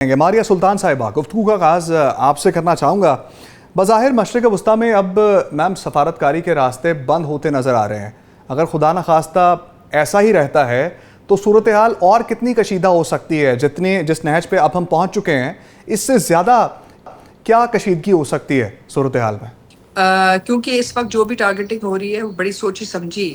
ماریہ سلطان صاحبہ، گفتگو کا آغاز آپ سے کرنا چاہوں گا۔ بظاہر مشرق وسطیٰ میں اب میم سفارتکاری کے راستے بند ہوتے نظر آ رہے ہیں۔ اگر خدا نخواستہ ایسا ہی رہتا ہے تو صورتحال اور کتنی کشیدہ ہو سکتی ہے؟ جس نہج پہ اب ہم پہنچ چکے ہیں، اس سے زیادہ کیا کشیدگی ہو سکتی ہے صورتحال میں؟ کیونکہ اس وقت جو بھی ٹارگیٹنگ ہو رہی ہے وہ بڑی سوچی سمجھی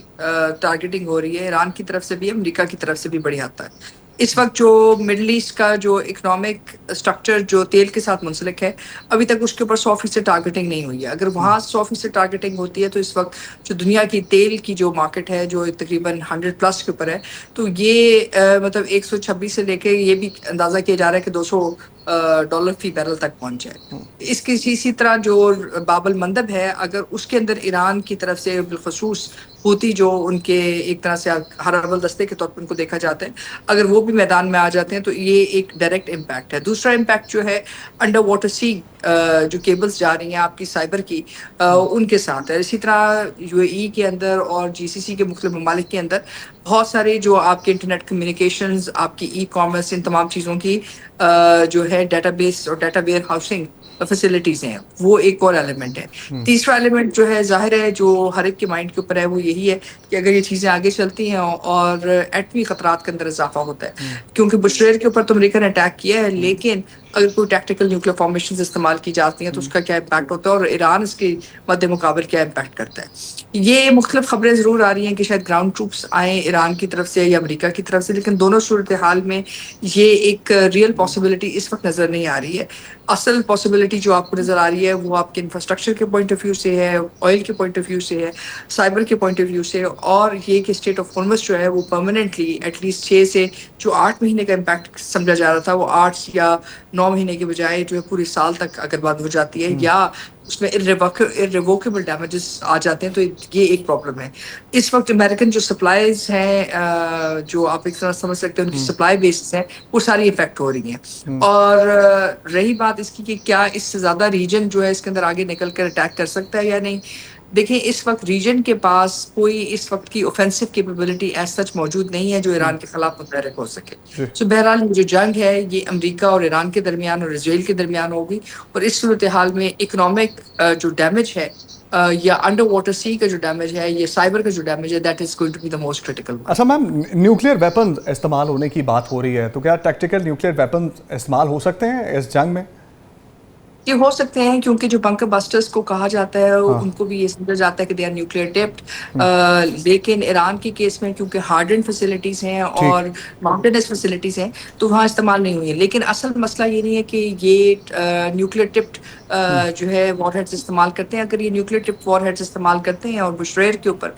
ٹارگیٹنگ ہو رہی ہے، ایران کی طرف سے بھی، امریکہ کی طرف سے بھی بڑی حد تک۔ اس وقت جو مڈل ایسٹ کا جو اکنامک اسٹرکچر جو تیل کے ساتھ منسلک ہے، ابھی تک اس کے اوپر 100% ٹارگیٹنگ نہیں ہوئی ہے۔ اگر وہاں 100% ٹارگیٹنگ ہوتی ہے تو اس وقت جو دنیا کی تیل کی جو مارکیٹ ہے جو تقریباً 100+ کے اوپر ہے، تو یہ مطلب 126 سے لے کے یہ بھی اندازہ کیا جا رہا ہے کہ $200 فی بیرل تک پہنچ جائے۔ اس کی اسی طرح جو باب المندب ہے، اگر اس کے اندر ایران کی طرف سے بالخصوص ہوتی جو ان کے ایک طرح سے ہر اول دستے کے طور پر ان کو دیکھا جاتا ہے، اگر وہ بھی میدان میں آ جاتے ہیں تو یہ ایک ڈائریکٹ امپیکٹ ہے۔ دوسرا امپیکٹ جو ہے انڈر واٹر سی جو کیبلز جا رہی ہیں آپ کی سائبر کی، ان کے ساتھ ہے۔ اسی طرح UAE کے اندر اور GCC کے مختلف ممالک کے اندر بہت سارے جو آپ کے انٹرنیٹ کمیونیکیشنز، آپ کی ای کامرس، ان تمام چیزوں کی جو ہے ڈیٹا بیس اور ڈیٹا ویئر ہاؤسنگ فیسلٹیز ہیں، وہ ایک اور ایلیمنٹ ہے۔ تیسرا ایلیمنٹ جو ہے ظاہر ہے جو ہر ایک کے مائنڈ کے اوپر ہے، وہ یہی ہے کہ اگر یہ چیزیں آگے چلتی ہیں اور ایٹمی خطرات کے اندر اضافہ ہوتا ہے، کیونکہ بشیر کے اوپر تو امریکہ نے اٹیک کیا ہے، لیکن اگر کوئی ٹیکٹیکل نیوکلیر فارمیشنز استعمال کی جاتی ہیں تو اس کا کیا امپیکٹ ہوتا ہے، اور ایران اس کے مد مقابل کیا امپیکٹ کرتا ہے۔ یہ مختلف خبریں ضرور آ رہی ہیں کہ شاید گراؤنڈ ٹروپس آئیں ایران کی طرف سے یا امریکہ کی طرف سے، لیکن دونوں صورتحال میں یہ ایک ریئل پاسبلٹی اس وقت نظر نہیں آ رہی ہے۔ اصل پاسبلٹی جو آپ کو نظر آ رہی ہے وہ آپ کے انفراسٹرکچر کے پوائنٹ آف ویو سے ہے، آئل کے پوائنٹ آف ویو سے ہے، سائبر کے پوائنٹ آف ویو سے، اور یہ کہ اسٹیٹ آف ہارمز جو ہے وہ پرماننٹلی ایٹ لیسٹ 6 سے جو 8 مہینے کا امپیکٹ سمجھا جا رہا تھا، وہ 8 یا 9 مہینے کے بجائے جو ہے پورے سال تک اگر بند ہو جاتی ہے، یا اس میں irrevocable ڈیمیجز آ جاتے ہیں، تو یہ ایک پرابلم ہے۔ اس وقت امریکن جو سپلائیز ہیں، جو آپ ایک طرح سمجھ سکتے ہیں ان کی سپلائی بیسز ہیں، وہ ساری افیکٹ ہو رہی ہیں۔ اور رہی بات اس کی کہ کیا اس سے زیادہ ریجن جو ہے اس کے اندر آگے نکل کر اٹیک کر سکتا ہے یا نہیں، دیکھیں اس وقت ریجن کے پاس کوئی اس وقت کی اوفینسو کیپیبلٹی ایز سچ موجود نہیں ہے جو ایران کے خلاف متحرک ہو سکے۔ سو بہرحال یہ جو جنگ ہے یہ امریکہ اور ایران کے درمیان اور اسرائیل کے درمیان ہوگی، اور اس صورتحال میں اکنامک جو ڈیمیج ہے یا انڈر واٹر سی کا جو ڈیمیج ہے، یہ سائبر کا جو ڈیمیج ہے، that is going to be the most critical. اچھا میم، نیوکلیر ویپن استعمال ہونے کی بات ہو رہی ہے، تو کیا ٹیکٹیکل نیوکلیر ویپن استعمال ہو سکتے ہیں اس جنگ میں؟ یہ ہو سکتے ہیں، کیونکہ جو بنکر بسٹرز کو کہا جاتا ہے ان کو بھی یہ سمجھا جاتا ہے کہ دے آر نیوکلیئر ٹپڈ، لیکن ایران کے کیس میں کیونکہ ہارڈنڈ فیسلٹیز ہیں اور ماؤنٹینس فیسلٹیز ہیں تو وہاں استعمال نہیں ہوئی ہے۔ لیکن اصل مسئلہ یہ نہیں ہے کہ یہ نیوکلیئر ٹپڈ جو ہے وار ہیڈز استعمال کرتے ہیں۔ اگر یہ نیوکلیئر ٹپڈ وار ہیڈز استعمال کرتے ہیں اور بشریر کے اوپر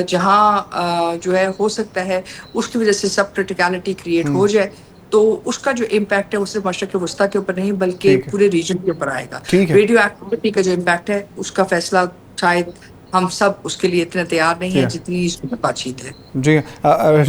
جہاں جو ہے ہو سکتا ہے اس کی وجہ سے سب کرٹیکلٹی کریٹ ہو جائے، تو اس کا جو امپیکٹ ہے اس سے مشرق وسطیٰ کے اوپر نہیں بلکہ پورے ریجن کے اوپر آئے گا۔ ریڈیو ایکٹیویٹی کا جو امپیکٹ ہے اس کا فیصلہ شاید ہم سب اس کے لیے اتنے تیار نہیں ہیں جتنی اس میں بات چیت ہے۔ جی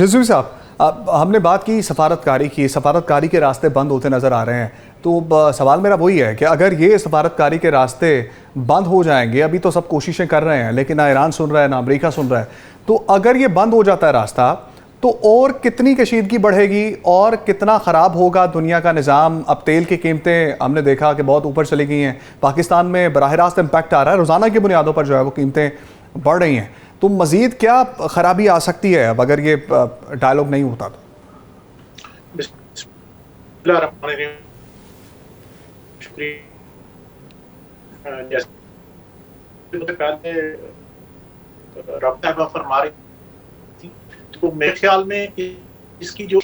رضوی صاحب، ہم نے بات کی سفارتکاری کی، سفارتکاری کے راستے بند ہوتے نظر آ رہے ہیں، تو سوال میرا وہی ہے کہ اگر یہ سفارتکاری کے راستے بند ہو جائیں گے، ابھی تو سب کوششیں کر رہے ہیں لیکن نہ ایران سن رہا ہے نہ امریکہ سن رہا ہے، تو اگر یہ بند ہو جاتا ہے راستہ تو اور کتنی کشیدگی بڑھے گی اور کتنا خراب ہوگا دنیا کا نظام؟ اب تیل کی قیمتیں ہم نے دیکھا کہ بہت اوپر چلی گئی ہیں، پاکستان میں براہ راست امپیکٹ آ رہا ہے، روزانہ کی بنیادوں پر جو ہے وہ قیمتیں بڑھ رہی ہیں، تو مزید کیا خرابی آ سکتی ہے اب اگر یہ ڈائیلاگ نہیں ہوتا تو؟ بسم اللہ الرحمن الرحیم، شکریہ۔ جیسے پہلے رابطہ فرما رہی تھی، تو میرے خیال میں اس کی جو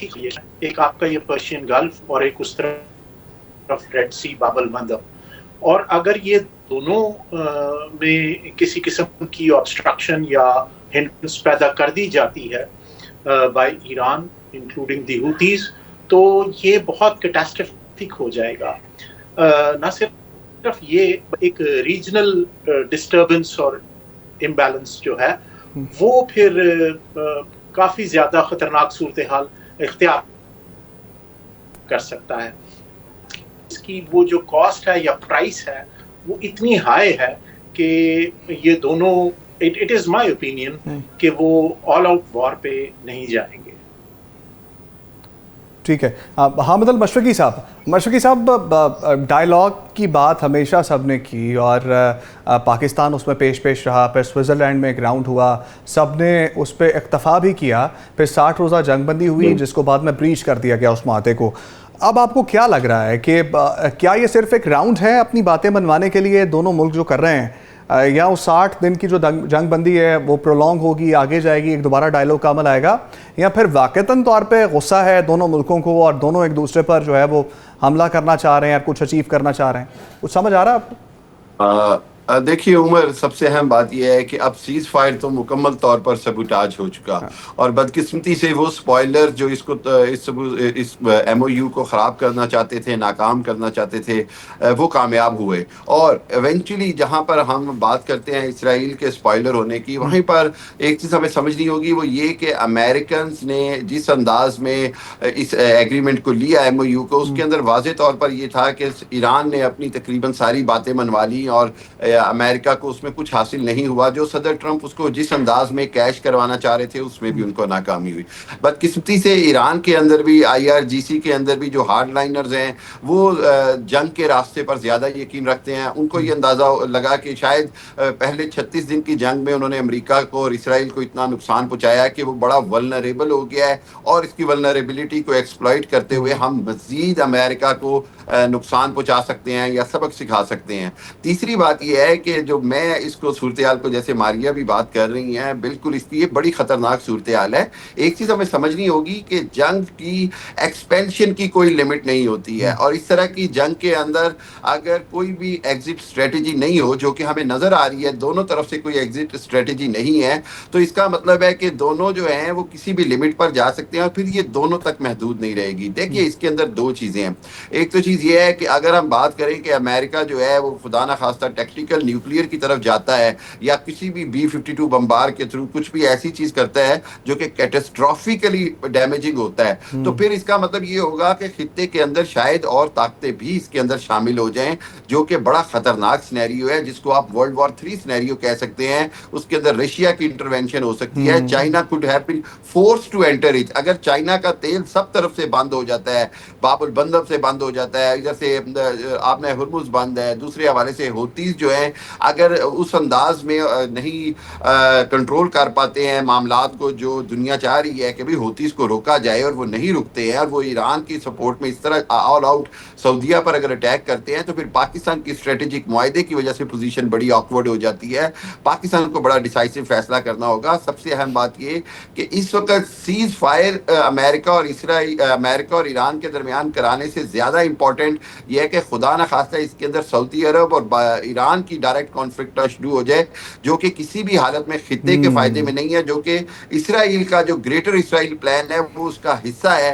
ایک آپ کا یہ پرشین گلف اور ایک اس طرف ریڈ سی باب المندب، اور اگر یہ دونوں میں کسی قسم کی obstruction یا ہنڈرنس پیدا کر دی جاتی ہے بائی ایران انکلوڈنگ دی ہوتیز، تو یہ بہت کیٹاسٹرفک ہو جائے گا۔ نہ صرف یہ، ایک ریجنل ڈسٹربنس اور امبیلنس جو ہے وہ پھر کافی زیادہ خطرناک صورتحال اختیار کر سکتا ہے۔ اس کی وہ جو کاسٹ ہے یا پرائس ہے وہ اتنی ہائی ہے کہ یہ دونوں، اٹ از مائی اوپینین کہ وہ آل آؤٹ وار پہ نہیں جائیں گے۔ ٹھیک ہے. حامد المشفقی صاحب, ڈائلاگ کی بات ہمیشہ سب نے کی اور پاکستان اس میں پیش رہا, پھر سوئٹزرلینڈ میں ایک راؤنڈ ہوا, سب نے اس پہ اکتفا بھی کیا, پھر 60 روزہ جنگ بندی ہوئی جس کو بعد میں بریچ کر دیا گیا اس معاہدے کو. اب آپ کو کیا لگ رہا ہے کہ کیا یہ صرف ایک راؤنڈ ہے اپنی باتیں منوانے کے لیے دونوں ملک جو کر رہے ہیں, یا وہ 60 دن کی جو جنگ بندی ہے وہ پرولونگ ہوگی, آگے جائے گی, ایک دوبارہ ڈائلاگ کا عمل آئے گا, یا پھر واقعتاً طور پہ غصہ ہے دونوں ملکوں کو اور دونوں ایک دوسرے پر جو ہے وہ حملہ کرنا چاہ رہے ہیں, کچھ اچیو کرنا چاہ رہے ہیں؟ کچھ سمجھ آ رہا ہے آپ کو؟ دیکھیے عمر, سب سے اہم بات یہ ہے کہ اب سیز فائر تو مکمل طور پر سبوٹاج ہو چکا, اور بدقسمتی سے وہ سپوائلر جو اس ایم او یو کو خراب کرنا چاہتے تھے, ناکام کرنا چاہتے تھے, وہ کامیاب ہوئے. اور ایونچولی جہاں پر ہم بات کرتے ہیں اسرائیل کے سپوائلر ہونے کی, وہیں پر ایک چیز ہمیں سمجھنی ہوگی, وہ یہ کہ امریکنز نے جس انداز میں اس ایگریمنٹ کو لیا ایم او یو کو, اس کے اندر واضح طور پر یہ تھا کہ ایران نے اپنی تقریباً ساری باتیں منوا لی اور امریکہ کو اس میں کچھ حاصل نہیں ہوا. جو صدر ٹرمپ اس کو جس انداز میں کیش کروانا چاہ رہے تھے اس میں بھی ان کو ناکامی ہوئی. بدقسمتی سے ایران کے اندر بھی, آئی آر جی سی کے اندر بھی جو ہارڈ لائنرز ہیں وہ جنگ کے راستے پر زیادہ یقین رکھتے ہیں. ان کو یہ اندازہ لگا کہ شاید پہلے 36 دن کی جنگ میں انہوں نے امریکہ کو اور اسرائیل کو اتنا نقصان پہنچایا کہ وہ بڑا ولنریبل ہو گیا ہے, اور اس کی ولنریبلٹی کو ایکسپلائٹ کرتے ہوئے ہم مزید امریکہ کو نقصان پہنچا سکتے ہیں یا سبق سکھا سکتے ہیں. تیسری بات یہ ہے کہ جو میں اس کو صورتحال کو, جیسے ماریا بھی بات کر رہی ہیں, بالکل اس کی یہ بڑی خطرناک صورتحال ہے. ایک چیز ہمیں سمجھنی ہوگی کہ جنگ کی ایکسپینشن کی کوئی لمٹ نہیں ہوتی ہے, اور اس طرح کی جنگ کے اندر اگر کوئی بھی ایگزٹ اسٹریٹجی نہیں ہو, جو کہ ہمیں نظر آ رہی ہے دونوں طرف سے کوئی ایگزٹ اسٹریٹجی نہیں ہے, تو اس کا مطلب ہے کہ دونوں جو ہیں وہ کسی بھی لمٹ پر جا سکتے ہیں, اور پھر یہ دونوں تک محدود نہیں رہے گی. دیکھیے اس کے اندر دو چیزیں ہیں. ایک تو چیز یہ ہے کہ اگر ہم بات کریں کہ امریکہ جو ہے وہ خدا نہ خواستہ ٹیکٹیکل نیوکلیئر کی طرف جاتا ہے, یا کسی بھی B-52 بمبار کے تھرو کچھ بھی ایسی چیز کرتا ہے جو کہ کیٹاسٹرافیکلی ڈیمیجنگ ہوتا ہے, تو پھر اس کا مطلب یہ ہوگا کہ خطے کے اندر شاید اور طاقتیں بھی اس کے اندر شامل ہو جائیں, جو کہ بڑا خطرناک سینیریو ہے, جس کو آپ ورلڈ وار 3 سینیریو کہہ سکتے ہیں. اس کے اندر رشیا کی انٹروینشن ہو سکتی ہے. China could have been forced to enter it. اگر چائنا کا تیل سب طرف سے بند ہو جاتا ہے, باب البندب سے بند ہو جاتا ہے, ادھر سے آپ نے ہرمز بند ہے, دوسرے حوالے سے ہوتیز جو ہیں اگر اس انداز میں نہیں کنٹرول کر پاتے ہیں معاملات کو جو دنیا چاہ رہی ہے کہ بھی ہوتیز کو روکا جائے, اور وہ نہیں رکتے ہیں, اور وہ ایران کی سپورٹ میں اس طرح آل آؤٹ سعودیہ پر اگر اٹیک کرتے ہیں, تو پھر پاکستان کی اسٹریٹجک معاہدے کی وجہ سے پوزیشن بڑی آکورڈ ہو جاتی ہے. پاکستان کو بڑا ڈیسائسو فیصلہ کرنا ہوگا. سب سے اہم بات یہ کہ اس وقت سیز فائر امریکہ اور ایران کے درمیان کرانے سے زیادہ امپورٹنٹ یہ ہے کہ خدا نہ خواستہ اس کے اندر سعودی عرب اور ایران کی ڈائریکٹ کانفلکٹ شروع ہو جائے, جو کہ کسی بھی حالت میں خطے کے فائدے میں نہیں ہے, جو کہ اسرائیل کا جو گریٹر اسرائیل پلان ہے وہ اس کا حصہ ہے,